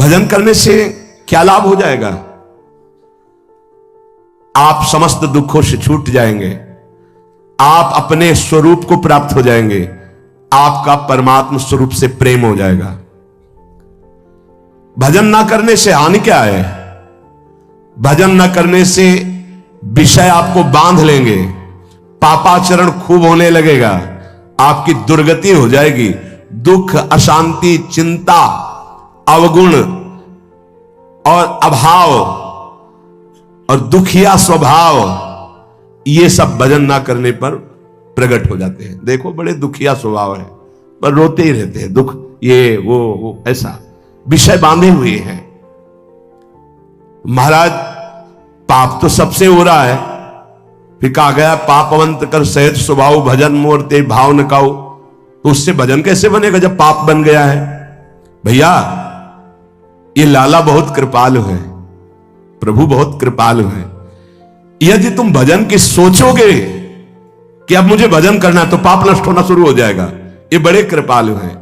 भजन करने से क्या लाभ हो जाएगा? आप समस्त दुखों से छूट जाएंगे, आप अपने स्वरूप को प्राप्त हो जाएंगे, आपका परमात्मा स्वरूप से प्रेम हो जाएगा। भजन ना करने से हानि क्या है? भजन ना करने से विषय आपको बांध लेंगे, पापाचरण खूब होने लगेगा, आपकी दुर्गति हो जाएगी, दुख, अशांति, चिंता, अवगुण और अभाव और दुखिया स्वभाव, ये सब भजन ना करने पर प्रकट हो जाते हैं। देखो बड़े दुखिया स्वभाव है, पर रोते ही रहते हैं, दुख ये वो ऐसा विषय बांधे हुए हैं। महाराज पाप तो सबसे हो रहा है, फिर कहा गया पापवंत कर सहज स्वभाव भजन मोर ते भाव न काऊ। तो उससे भजन कैसे बनेगा जब पाप बन गया है? भैया ये लाला बहुत कृपालु है, प्रभु बहुत कृपालु है। यदि तुम भजन की सोचोगे कि अब मुझे भजन करना है तो पाप नष्ट होना शुरू हो जाएगा। ये बड़े कृपालु हैं।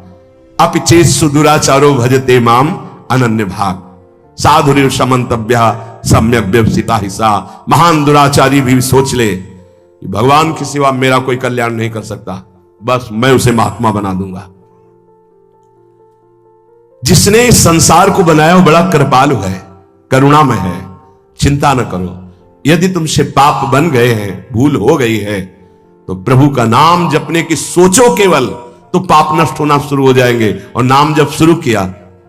अपिचेत सुदुराचारो भजते माम अनन्य भाग साधुर समन्तव्य सम्यक व्यवसिता हिस्सा। महान दुराचारी भी सोच ले कि भगवान के सिवा मेरा कोई कल्याण नहीं कर सकता, बस मैं उसे महात्मा बना दूंगा। जिसने इस संसार को बनाया वो बड़ा कृपालु है, करुणामय है। चिंता न करो, यदि तुमसे पाप बन गए हैं, भूल हो गई है, तो प्रभु का नाम जपने की सोचो केवल, तो पाप नष्ट होना शुरू हो जाएंगे। और नाम जब शुरू किया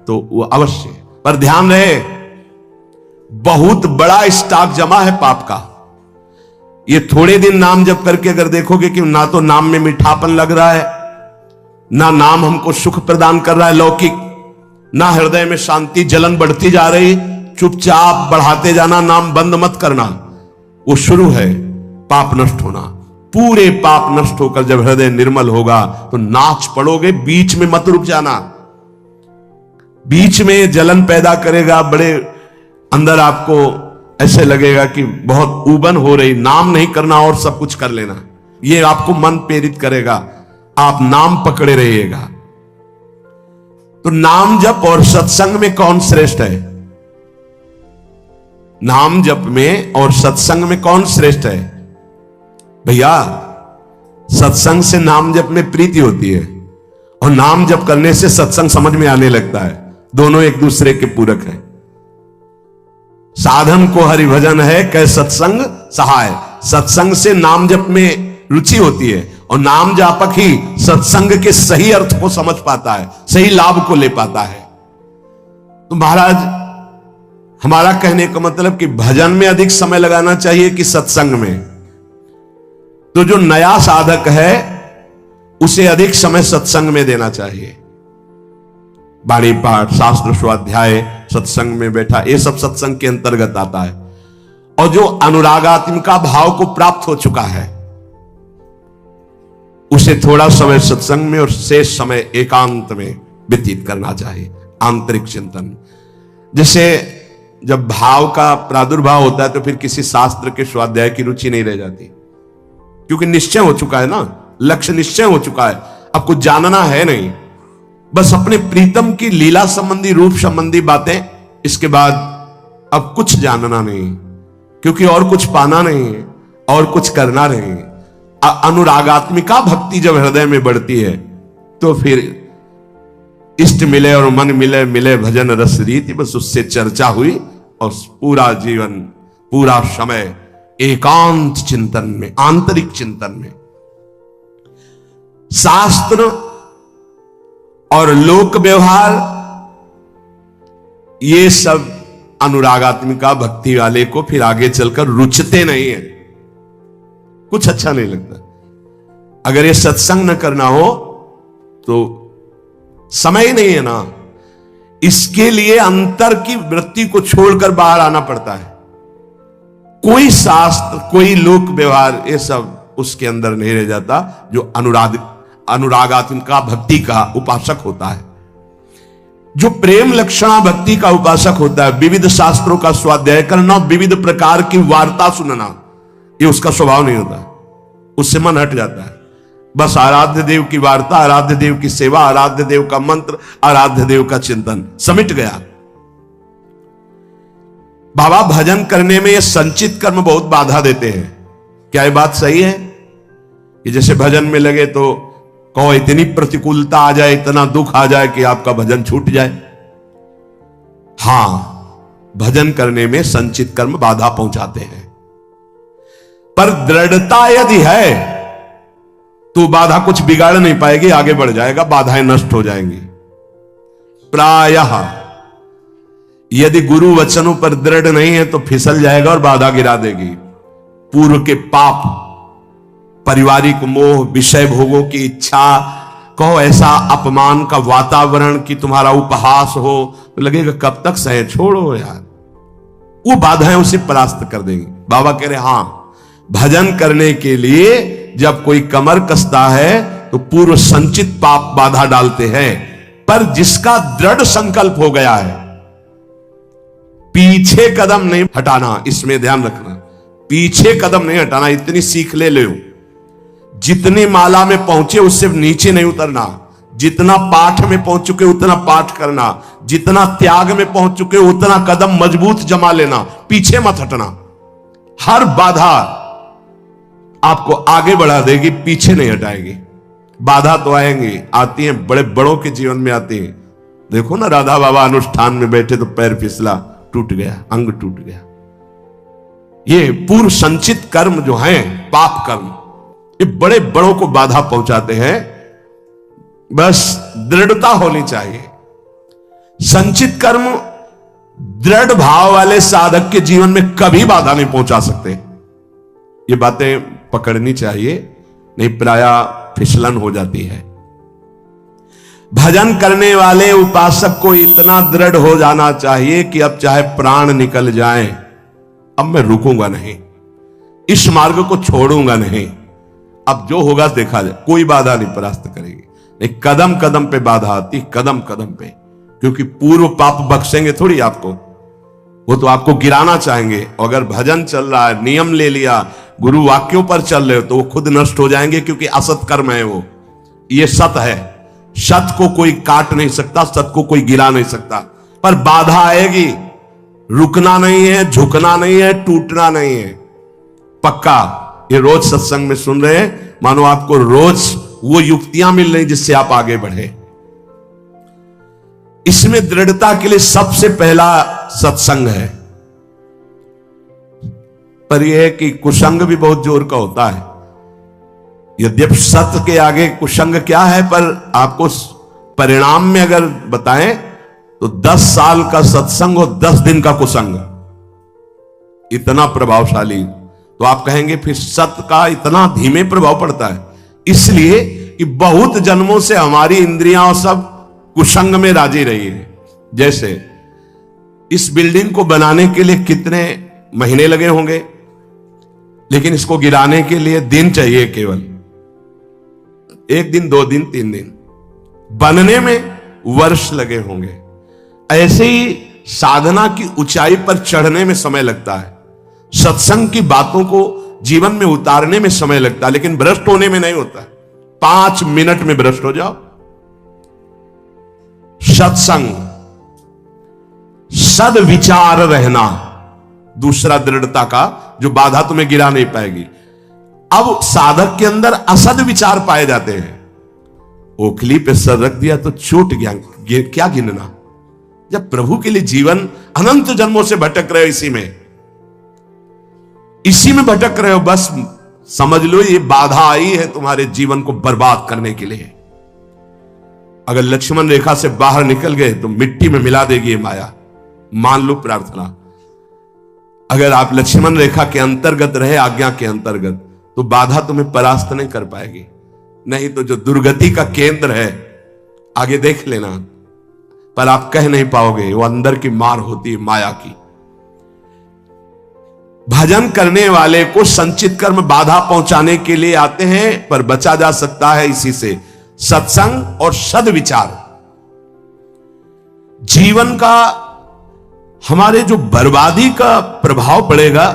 तो वो अवश्य, पर ध्यान रहे बहुत बड़ा स्टॉक जमा है पाप का। ये थोड़े दिन नाम जप करके अगर देखोगे कि ना तो नाम में मीठापन लग रहा है, ना नाम हमको सुख प्रदान कर रहा है लौकिक, ना हृदय में शांति, जलन बढ़ती जा रही, चुपचाप बढ़ाते जाना, नाम बंद मत करना। वो शुरू है पाप नष्ट होना। पूरे पाप नष्ट होकर जब हृदय निर्मल होगा तो नाच पड़ोगे, बीच में मत रुक जाना। बीच में जलन पैदा करेगा, बड़े अंदर आपको ऐसे लगेगा कि बहुत ऊबन हो रही, नाम नहीं करना और सब कुछ कर लेना, ये आपको मन प्रेरित करेगा, आप नाम पकड़े रहिएगा। तो नाम जप और सत्संग में कौन श्रेष्ठ है? नाम जप में और सत्संग में कौन श्रेष्ठ है? भैया सत्संग से नाम जप में प्रीति होती है, और नाम जप करने से सत्संग समझ में आने लगता है। दोनों एक दूसरे के पूरक हैं। साधन को हरिभजन है कै सत्संग सहाय। सत्संग से नाम जप में रुचि होती है, और नाम जापक ही सत्संग के सही अर्थ को समझ पाता है, सही लाभ को ले पाता है। तो महाराज हमारा कहने का मतलब कि भजन में अधिक समय लगाना चाहिए कि सत्संग में? तो जो नया साधक है उसे अधिक समय सत्संग में देना चाहिए। बाणी पाठ, शास्त्र स्वाध्याय, सत्संग में बैठा, ये सब सत्संग के अंतर्गत आता है। और जो अनुरागात्मिका भाव को प्राप्त हो चुका है उसे थोड़ा समय सत्संग में और शेष समय एकांत में व्यतीत करना चाहिए, आंतरिक चिंतन। जैसे जब भाव का प्रादुर्भाव होता है तो फिर किसी शास्त्र के स्वाध्याय की रुचि नहीं रह जाती, क्योंकि निश्चय हो चुका है ना, लक्ष्य निश्चय हो चुका है, अब कुछ जानना है नहीं, बस अपने प्रीतम की लीला संबंधी, रूप संबंधी बातें, इसके बाद अब कुछ जानना नहीं, क्योंकि और कुछ पाना नहीं और कुछ करना नहीं। अनुरागात्मिका भक्ति जब हृदय में बढ़ती है तो फिर इष्ट मिले और मन मिले, मिले भजन रस रीति, बस उससे चर्चा हुई और पूरा जीवन, पूरा समय एकांत चिंतन में, आंतरिक चिंतन में। शास्त्र और लोक व्यवहार ये सब अनुरागात्मिका भक्ति वाले को फिर आगे चलकर रुचते नहीं है, कुछ अच्छा नहीं लगता। अगर ये सत्संग न करना हो तो समय ही नहीं है ना, इसके लिए अंतर की वृत्ति को छोड़कर बाहर आना पड़ता है। कोई शास्त्र, कोई लोक व्यवहार, ये सब उसके अंदर नहीं रह जाता जो अनुरागात्मिका भक्ति का उपासक होता है। जो प्रेम लक्षणा भक्ति का उपासक होता है, विविध शास्त्रों का स्वाध्याय करना, विविध प्रकार की वार्ता सुनना, ये उसका स्वभाव नहीं होता, उससे मन हट जाता है। बस आराध्य देव की वार्ता, आराध्य देव की सेवा, आराध्य देव का मंत्र, आराध्य देव का चिंतन, समिट गया। बाबा भजन करने में ये संचित कर्म बहुत बाधा देते हैं। क्या ये बात सही है कि जैसे भजन में लगे तो कहो इतनी प्रतिकूलता आ जाए, इतना दुख आ जाए कि आपका भजन छूट जाए? हां, भजन करने में संचित कर्म बाधा पहुंचाते हैं, पर दृढ़ता यदि है तो बाधा कुछ बिगाड़ नहीं पाएगी, आगे बढ़ जाएगा, बाधाएं नष्ट हो जाएंगी। प्रायः यदि गुरु वचनों पर दृढ़ नहीं है तो फिसल जाएगा और बाधा गिरा देगी। पूर्व के पाप, पारिवारिक मोह, विषय भोगों की इच्छा, कहो ऐसा अपमान का वातावरण कि तुम्हारा उपहास हो तो लगेगा कब तक सहे, छोड़ो यार, वो बाधाएं उसे परास्त कर देंगी। बाबा कह रहे हां, भजन करने के लिए जब कोई कमर कसता है तो पूर्व संचित पाप बाधा डालते हैं, पर जिसका दृढ़ संकल्प हो गया है, पीछे कदम नहीं हटाना, इसमें ध्यान रखना, पीछे कदम नहीं हटाना। इतनी सीख ले लो, जितनी माला में पहुंचे उससे नीचे नहीं उतरना, जितना पाठ में पहुंच चुके उतना पाठ करना, जितना त्याग में पहुंच चुके उतना कदम मजबूत जमा लेना, पीछे मत हटना। हर बाधा आपको आगे बढ़ा देगी, पीछे नहीं हटाएगी। बाधा तो आएंगी, आती हैं, बड़े बड़ों के जीवन में आती हैं। देखो ना, राधा बाबा अनुष्ठान में बैठे तो पैर फिसला, टूट गया, अंग टूट गया। ये पूर्व संचित कर्म जो हैं, पाप कर्म, ये बड़े बड़ों को बाधा पहुंचाते हैं। बस दृढ़ता होनी चाहिए। संचित कर्म दृढ़ भाव वाले साधक के जीवन में कभी बाधा नहीं पहुंचा सकते। ये बातें पकड़नी चाहिए, नहीं प्रायः फिसलन हो जाती है। भजन करने वाले उपासक को इतना दृढ़ हो जाना चाहिए कि अब चाहे प्राण निकल जाएं, अब मैं रुकूंगा नहीं, इस मार्ग को छोड़ूंगा नहीं, अब जो होगा देखा जाए, कोई बाधा नहीं परास्त करेगी। नहीं, कदम कदम पे बाधा आती, कदम कदम पे, क्योंकि पूर्व पाप बख्शेंगे थोड़ी आपको, वो तो आपको गिराना चाहेंगे। अगर भजन चल रहा है, नियम ले लिया, गुरु वाक्यों पर चल रहे हो, तो वो खुद नष्ट हो जाएंगे, क्योंकि असत कर्म है वो। ये सत है, सत को कोई काट नहीं सकता, सत को कोई गिरा नहीं सकता, पर बाधा आएगी। रुकना नहीं है, झुकना नहीं है, टूटना नहीं है, पक्का। ये रोज सत्संग में सुन रहे हैं, मानो आपको रोज वो युक्तियां मिल रही जिससे आप आगे बढ़े। इसमें दृढ़ता के लिए सबसे पहला सत्संग है, पर यह है कि कुसंग भी बहुत जोर का होता है। यद्यपि सत्य के आगे कुसंग क्या है, पर आपको परिणाम में अगर बताएं तो 10 साल का सत्संग और 10 दिन का कुसंग, इतना प्रभावशाली। तो आप कहेंगे फिर सत्य का इतना धीमे प्रभाव पड़ता है, इसलिए कि बहुत जन्मों से हमारी इंद्रियां और सब कुसंग में राजी रही है। जैसे इस बिल्डिंग को बनाने के लिए कितने महीने लगे होंगे, लेकिन इसको गिराने के लिए दिन चाहिए, केवल 1 दिन, 2 दिन, 3 दिन। बनने में वर्ष लगे होंगे। ऐसे ही साधना की ऊंचाई पर चढ़ने में समय लगता है, सत्संग की बातों को जीवन में उतारने में समय लगता है, लेकिन भ्रष्ट होने में नहीं होता। 5 मिनट में भ्रष्ट हो जाओ। सत्संग, सद्विचार रहना, दूसरा दृढ़ता का जो बाधा तुम्हें गिरा नहीं पाएगी। अब साधक के अंदर असद विचार पाए जाते हैं। ओखली पे सर रख दिया तो छूट गया, क्या गिनना। जब प्रभु के लिए जीवन अनंत जन्मों से भटक रहे हो, इसी में भटक रहे हो, बस समझ लो ये बाधा आई है तुम्हारे जीवन को बर्बाद करने के लिए। अगर लक्ष्मण रेखा से बाहर निकल गए तो मिट्टी में मिला देगी ये माया, मान लो प्रार्थना। अगर आप लक्ष्मण रेखा के अंतर्गत रहे, आज्ञा के अंतर्गत, तो बाधा तुम्हें परास्त नहीं कर पाएगी। नहीं तो जो दुर्गति का केंद्र है, आगे देख लेना, पर आप कह नहीं पाओगे, वो अंदर की मार होती है माया की। भजन करने वाले को संचित कर्म बाधा पहुंचाने के लिए आते हैं, पर बचा जा सकता है इसी से, सत्संग और सद्विचार। जीवन का हमारे जो बर्बादी का प्रभाव पड़ेगा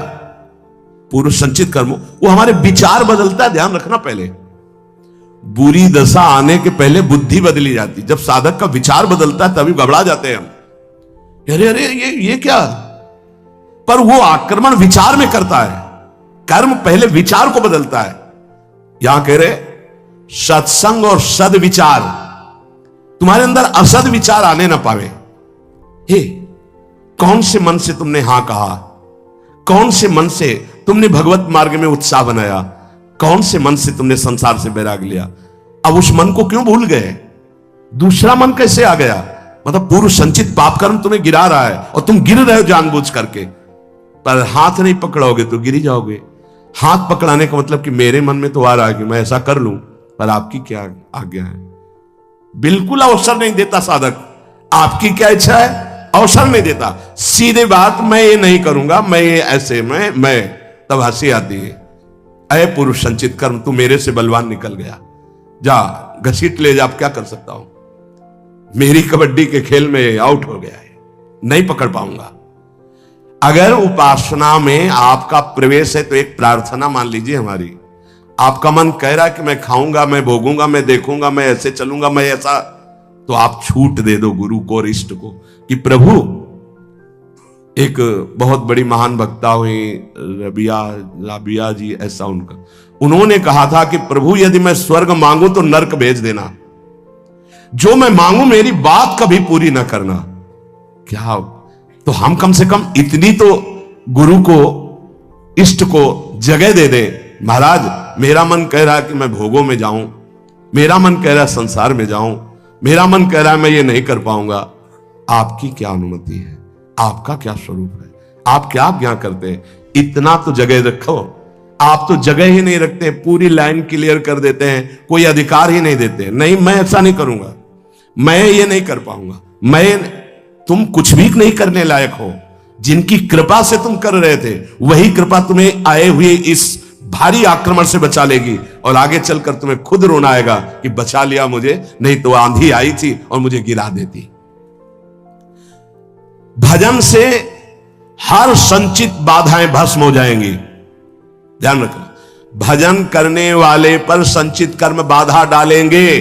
पूर्व संचित कर्म, वो हमारे विचार बदलता है, ध्यान रखना। पहले बुरी दशा आने के पहले बुद्धि बदली जाती, जब साधक का विचार बदलता है तभी घबरा जाते हैं हम। अरे अरे ये क्या, पर वो आक्रमण विचार में करता है। कर्म पहले विचार को बदलता है। यहां कह रहे सत्संग और सद्विचार, तुम्हारे अंदर असद विचार आने ना पावे। हे, कौन से मन से तुमने हां कहा, कौन से मन से तुमने भगवत मार्ग में उत्साह बनाया, कौन से मन से तुमने संसार से बैराग लिया। अब उस मन को क्यों भूल गए? दूसरा मन कैसे आ गया? मतलब पूर्व संचित पाप कर्म तुम्हें गिरा रहा है और तुम गिर रहे हो जानबूझ करके, पर हाथ नहीं पकड़ोगे तो गिरी जाओगे। हाथ पकड़ाने का मतलब कि मेरे मन में तो आ रहा है कि मैं ऐसा कर लूं, पर आपकी क्या आज्ञा है? बिल्कुल अवसर नहीं देता साधक। आपकी क्या इच्छा है, अवसर नहीं देता। सीधे बात, मैं ये नहीं करूंगा, मैं ये ऐसे मैं तब हंसी आती है। अय पुरुष संचित कर्म, तू मेरे से बलवान निकल गया, जा घसीट ले जा। अब क्या कर सकता हूं? मेरी कबड्डी के खेल में आउट हो गया है, नहीं पकड़ पाऊंगा। अगर उपासना में आपका प्रवेश है तो एक प्रार्थना मान लीजिए हमारी। आपका मन कह रहा है कि मैं खाऊंगा, मैं भोगूंगा, मैं देखूंगा, मैं ऐसे चलूंगा, मैं ऐसा, तो आप छूट दे दो गुरु को और इष्ट को कि प्रभु, एक बहुत बड़ी महान वक्ता हुई राबिया जी, ऐसा उनका, उन्होंने कहा था कि प्रभु यदि मैं स्वर्ग मांगू तो नरक भेज देना, जो मैं मांगू मेरी बात कभी पूरी ना करना। क्या तो हम कम से कम इतनी तो गुरु को, इष्ट को जगह दे दें। महाराज, मेरा मन कह रहा है कि मैं भोगों में जाऊं, मेरा मन कह रहा है संसार में जाऊं, मेरा मन कह रहा है मैं ये नहीं कर पाऊंगा। आपकी क्या अनुमति है? आपका क्या स्वरूप है? आप क्या आज्ञा करते हैं? इतना तो जगह रखो। आप तो जगह ही नहीं रखते, पूरी लाइन क्लियर कर देते हैं, कोई अधिकार ही नहीं देते। नहीं, मैं ऐसा नहीं करूंगा, मैं ये नहीं कर पाऊंगा, तुम कुछ भी नहीं करने लायक हो। जिनकी कृपा से तुम कर रहे थे, वही कृपा तुम्हें आए हुए इस भारी आक्रमण से बचा लेगी, और आगे चलकर तुम्हें खुद रोना आएगा कि बचा लिया मुझे, नहीं तो आंधी आई थी और मुझे गिरा देती। भजन से हर संचित बाधाएं भस्म हो जाएंगी। ध्यान रखना, भजन करने वाले पर संचित कर्म बाधा डालेंगे,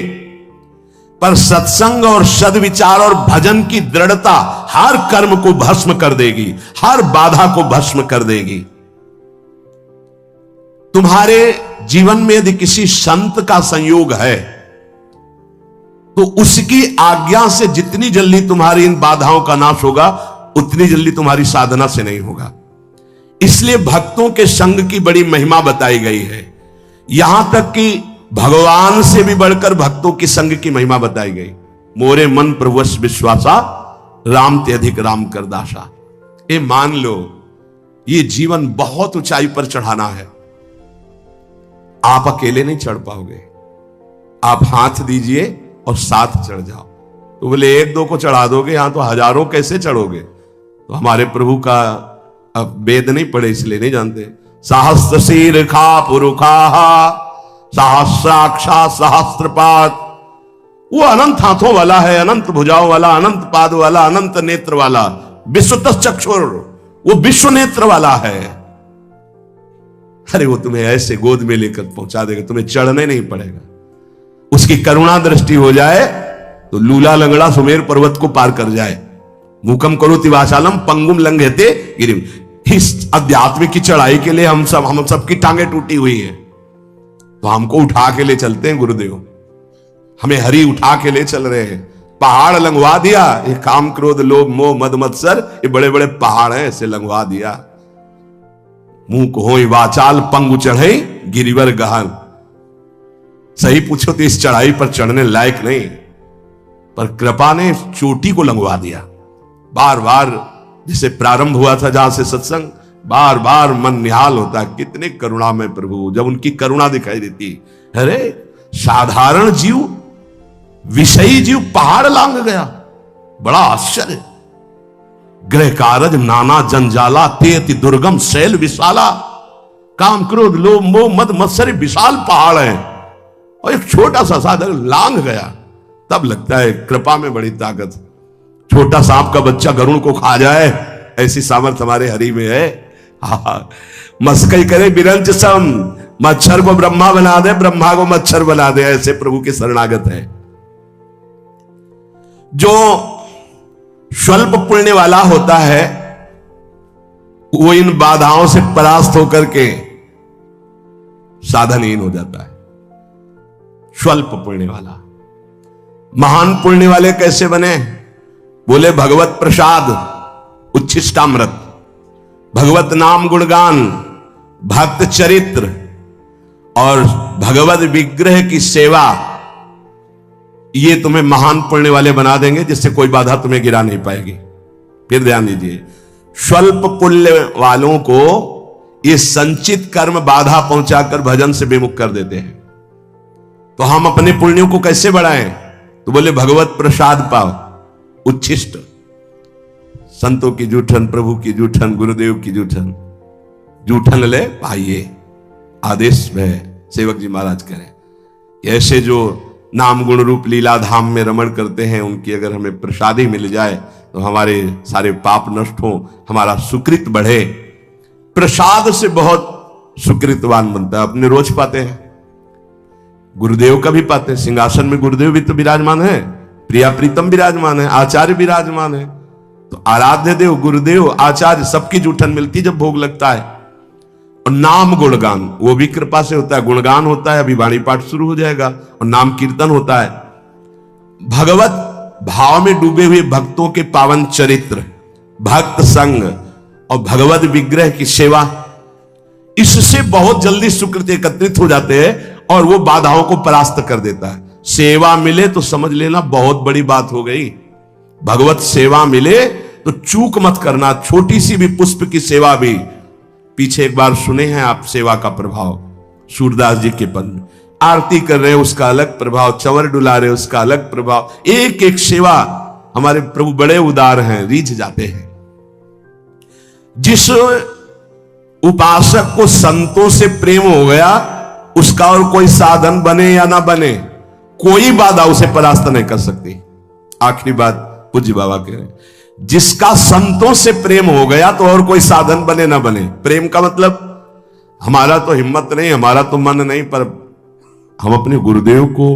पर सत्संग और सद्विचार और भजन की दृढ़ता हर कर्म को भस्म कर देगी, हर बाधा को भस्म कर देगी। तुम्हारे जीवन में यदि किसी संत का संयोग है तो उसकी आज्ञा से जितनी जल्दी तुम्हारी इन बाधाओं का नाश होगा, उतनी जल्दी तुम्हारी साधना से नहीं होगा। इसलिए भक्तों के संग की बड़ी महिमा बताई गई है। यहां तक कि भगवान से भी बढ़कर भक्तों की संग की महिमा बताई गई। मोरे मन प्रभुवश विश्वासा, राम ते अधिक राम कर दासा। ये मान लो, ये जीवन बहुत ऊंचाई पर चढ़ाना है। आप अकेले नहीं चढ़ पाओगे, आप हाथ दीजिए और साथ चढ़ जाओ। तो बोले एक दो को चढ़ा दोगे, यहां तो हजारों कैसे चढ़ोगे? तो हमारे प्रभु का अब वेद नहीं पढ़े इसलिए नहीं जानते। सहस्त्र शीर खा पुरुखा, सहस्राक्षा सहस्त्रपाद। वो अनंत हाथों वाला है, अनंत भुजाओं वाला, अनंत पाद वाला, अनंत नेत्र वाला, विश्वतः चक्षुर, वो विश्व नेत्र वाला है। अरे वो तुम्हें ऐसे गोद में लेकर पहुंचा देगा, तुम्हें चढ़ने नहीं पड़ेगा। उसकी करुणा दृष्टि हो जाए तो लूला लंगड़ा सुमेर पर्वत को पार कर जाए। मूकम करोति वाचालम पंगुम लंघयते गिरिम। इस अध्यात्म की चढ़ाई के लिए हम सबकी टांगे टूटी हुई है, तो हमको उठा के ले चलते हैं गुरुदेव। हमें हरि उठा के ले चल रहे हैं। पहाड़ लंघवा दिया, ये काम क्रोध लोभ मोह मद मत्सर, ये बड़े बड़े पहाड़ हैं, ऐसे लंघवा दिया। मुंह को हो वाचाल पंगु चढ़े गिरिवर गहन। सही पूछो तो इस चढ़ाई पर चढ़ने लायक नहीं, पर कृपा ने चोटी को लंघवा दिया। बार बार जिसे प्रारंभ हुआ था जहां से सत्संग, बार बार मन निहाल होता है, कितने करुणा में प्रभु, जब उनकी करुणा दिखाई देती। अरे साधारण जीव, विषयी जीव पहाड़ लांग गया, बड़ा आश्चर्य। ग्रह कारज नाना जंजाला, तेति दुर्गम शैल विशाला। काम क्रोध लोभ मोह मद मत्सर विशाल पहाड़ है, और एक छोटा सा साधक लांग गया। तब लगता है कृपा में बड़ी ताकत। छोटा सांप का बच्चा गरुड़ को खा जाए, ऐसी सामर्थ हमारे हरि में है। मस्कई करे बिरंच सम, मच्छर को ब्रह्मा बना दे, ब्रह्मा को मच्छर बना दे, ऐसे प्रभु के शरणागत है। जो स्वल्प पुण्य वाला होता है वो इन बाधाओं से परास्त होकर के साधनहीन हो जाता है। स्वल्प पुण्य वाला। महान पुण्य वाले कैसे बने? बोले भगवत प्रसाद, उच्छिष्टामृत, भगवत नाम गुणगान, भक्त चरित्र और भगवत विग्रह की सेवा, ये तुम्हें महान पुण्य वाले बना देंगे, जिससे कोई बाधा तुम्हें गिरा नहीं पाएगी। फिर ध्यान दीजिए, स्वल्प पुण्य वालों को ये संचित कर्म बाधा पहुंचाकर भजन से विमुख कर देते हैं। तो हम अपने पुण्यों को कैसे बढ़ाएं? तो बोले भगवत प्रसाद पाओ, उच्छिष्ट, संतों की जूठन, प्रभु की जूठन, गुरुदेव की जूठन, जूठन ले पाइए, आदेश में सेवक जी महाराज करें। ऐसे जो नाम गुण रूप लीला धाम में रमण करते हैं, उनकी अगर हमें प्रसादी मिल जाए तो हमारे सारे पाप नष्ट हो, हमारा सुकृत बढ़े। प्रसाद से बहुत सुकृतवान बनता है। अपने रोज पाते हैं, गुरुदेव का भी पाते हैं, सिंहासन में गुरुदेव भी तो विराजमान है, प्रिया प्रीतम विराजमान है, आचार्य विराजमान है। तो आराध्य देव, गुरुदेव, आचार्य सबकी जूठन मिलती जब भोग लगता है। और नाम गुणगान वो भी कृपा से होता है, गुणगान होता है, अभी वाणी पाठ शुरू हो जाएगा, और नाम कीर्तन होता है। भगवत भाव में डूबे हुए भक्तों के पावन चरित्र, भक्त संग और भगवत विग्रह की सेवा, इससे बहुत जल्दी सुकृत एकत्रित हो जाते हैं और वो बाधाओं को परास्त कर देता है। सेवा मिले तो समझ लेना बहुत बड़ी बात हो गई। भगवत सेवा मिले तो चूक मत करना, छोटी सी भी पुष्प की सेवा भी। पीछे एक बार सुने हैं आप सेवा का प्रभाव, सूरदास जी के पद में आरती कर रहे हैं उसका अलग प्रभाव, चंवर डुला रहे उसका अलग प्रभाव। एक एक सेवा, हमारे प्रभु बड़े उदार हैं, रीझ जाते हैं। जिस उपासक को संतों से प्रेम हो गया, उसका और कोई साधन बने या ना बने, कोई बाधा उसे परास्त नहीं कर सकती। आखिरी बात पूज्य बाबा कह रहे हैं, जिसका संतों से प्रेम हो गया तो और कोई साधन बने ना बने। प्रेम का मतलब हमारा तो हिम्मत नहीं, हमारा तो मन नहीं, पर हम अपने गुरुदेव को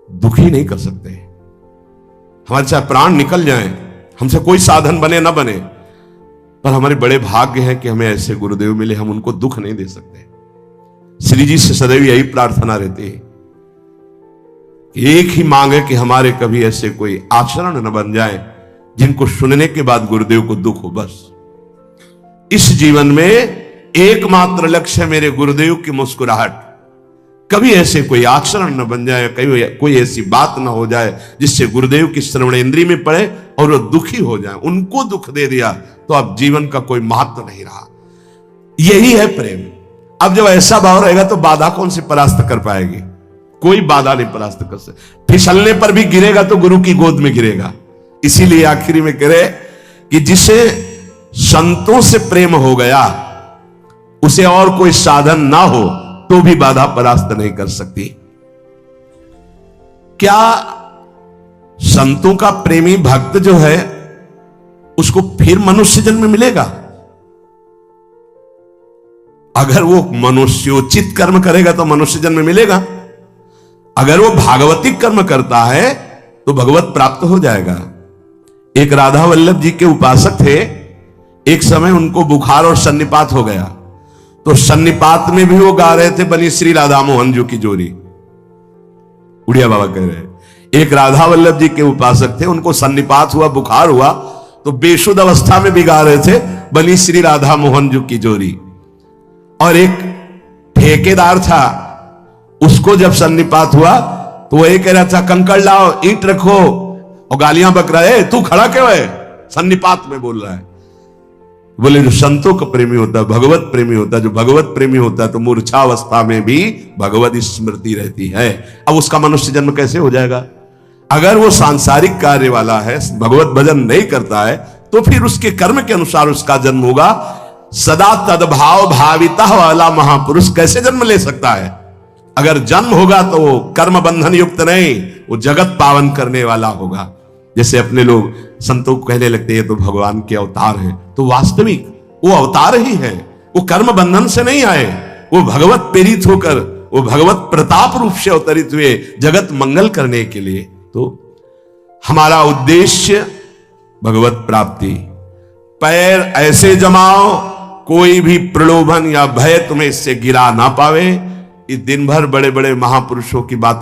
दुखी नहीं कर सकते। हमारे चाहे प्राण निकल जाएं, हमसे कोई साधन बने ना बने, पर हमारे बड़े भाग्य हैं कि हमें ऐसे गुरुदेव मिले, हम उनको दुख नहीं दे सकते। श्री जी से सदैव यही प्रार्थना रहती है, एक ही मांग है कि हमारे कभी ऐसे कोई आचरण न बन जाए जिनको सुनने के बाद गुरुदेव को दुख हो। बस इस जीवन में एकमात्र लक्ष्य है मेरे गुरुदेव की मुस्कुराहट। कभी ऐसे कोई आचरण न बन जाए, कभी कोई ऐसी बात न हो जाए जिससे गुरुदेव की श्रवण इंद्री में पड़े और वो दुखी हो जाए। उनको दुख दे दिया तो अब जीवन का कोई महत्व नहीं रहा। यही है प्रेम। अब जब ऐसा भाव रहेगा तो बाधा कौन सी परास्त कर पाएगी? कोई बाधा नहीं परास्त कर सकती। फिसलने पर भी गिरेगा तो गुरु की गोद में गिरेगा। इसीलिए आखिरी में कह रहे कि जिसे संतों से प्रेम हो गया, उसे और कोई साधन ना हो तो भी बाधा परास्त नहीं कर सकती। क्या संतों का प्रेमी भक्त जो है उसको फिर मनुष्य जन्म मिलेगा? अगर वो मनुष्योचित कर्म करेगा तो मनुष्य जन्म मिलेगा। अगर वो भागवतिक कर्म करता है तो भगवत प्राप्त हो जाएगा। एक राधा वल्लभ जी के उपासक थे, एक समय उनको बुखार और सन्निपात हो गया, तो सन्निपात में भी वो गा रहे थे बनी श्री राधा मोहन जी की जोरी। उड़िया बाबा कह रहे हैं, एक राधा वल्लभ जी के उपासक थे, उनको सन्निपात हुआ, बुखार हुआ, तो बेशुद्ध अवस्था में भी गा रहे थे बनी श्री राधा मोहन जी की जोरी। और एक ठेकेदार था, उसको जब सन्निपात हुआ तो वो ये कह रहा था कंकड़ लाओ, ईंट रखो, और गालियां बक रहा है, तू खड़ा क्यों है? सन्निपात में बोल रहा है। बोले जो संतों का प्रेमी होता है, भगवत प्रेमी होता है, जो भगवत प्रेमी होता है तो मूर्छावस्था में भी भगवत स्मृति रहती है। अब उसका मनुष्य जन्म कैसे हो जाएगा? अगर वो सांसारिक कार्य वाला है, भगवत भजन नहीं करता है, तो फिर उसके कर्म के अनुसार उसका जन्म होगा। सदा तद्भाव भाविता वाला महापुरुष कैसे जन्म ले सकता है? अगर जन्म होगा तो वो कर्म बंधन युक्त नहीं, वो जगत पावन करने वाला होगा। जैसे अपने लोग संतों को कहने लगते हैं तो भगवान के अवतार हैं, तो वास्तविक वो अवतार ही है, वो कर्म बंधन से नहीं आए, वो भगवत प्रेरित होकर, वो भगवत प्रताप रूप से अवतरित हुए जगत मंगल करने के लिए। तो हमारा उद्देश्य भगवत प्राप्ति, पैर ऐसे जमाओ कोई भी प्रलोभन या भय तुम्हें इससे गिरा ना पावे। इस दिन भर बड़े बड़े महापुरुषों की बात